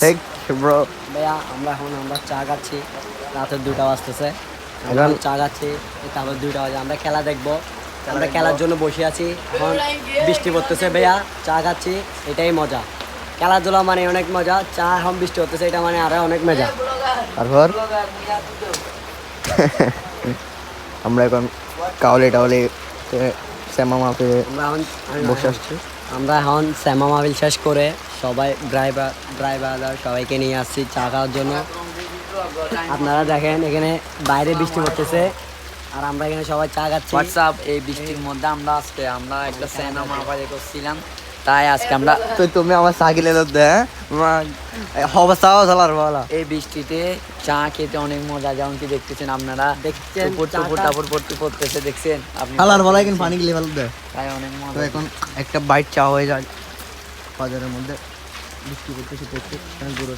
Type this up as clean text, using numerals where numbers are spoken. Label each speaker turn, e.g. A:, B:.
A: ঠিক ব্রো।
B: ভাইয়া আমরা চা খাচ্ছি, রাতের 2টা বাজতেছে, আমরা চা খাচ্ছি, তারপর 2টা বাজে আমরা খেলা দেখবো। আমরা খেলার জন্য বসে আছি, এখন বৃষ্টি পড়তেছে ভাইয়া, চা খাচ্ছি, এটাই মজা। খেলাধুলা মানে অনেক মজা, চা এখন বৃষ্টি হতেছে, এটা মানে আরো অনেক মজা।
A: তারপর আমরা এখন কাউলে টাউলে শ্যামা মাপে
B: আমরা এখন
A: বসে আসছি।
B: আমরা এখন শ্যামা মাহফিল শেষ করে সবাই ড্রাইভার সবাইকে নিয়ে আসছি চা খাওয়ার জন্য। আপনারা দেখেন এখানে বাইরে বৃষ্টি পড়তেছে আর আমরা এখানে সবাই চা খাচ্ছি।
C: হোয়াটসঅ্যাপ এই বৃষ্টির মধ্যে আমরা একটা সিনেমা বাজে করছিলাম, তাই আজকে আমরা
A: তো তুমি আমার সাইকেলে দে অবস্থাও চালার বলা।
C: এই বৃষ্টিতে চা খেতে অনেক মজা, যেমন কি দেখতেছেন আপনারা,
B: দেখছেন
C: টাপুর পড়তেছে, দেখছেন আপনি
A: খালার বলা কিন্তু পানি গিলে ফেলে দেয়।
C: তাই অনেক
A: তো
C: মজা।
A: এখন একটা বাইট চা হয়ে যায় বাজারের মধ্যে, বৃষ্টি পড়তেছে দেখতে পুরো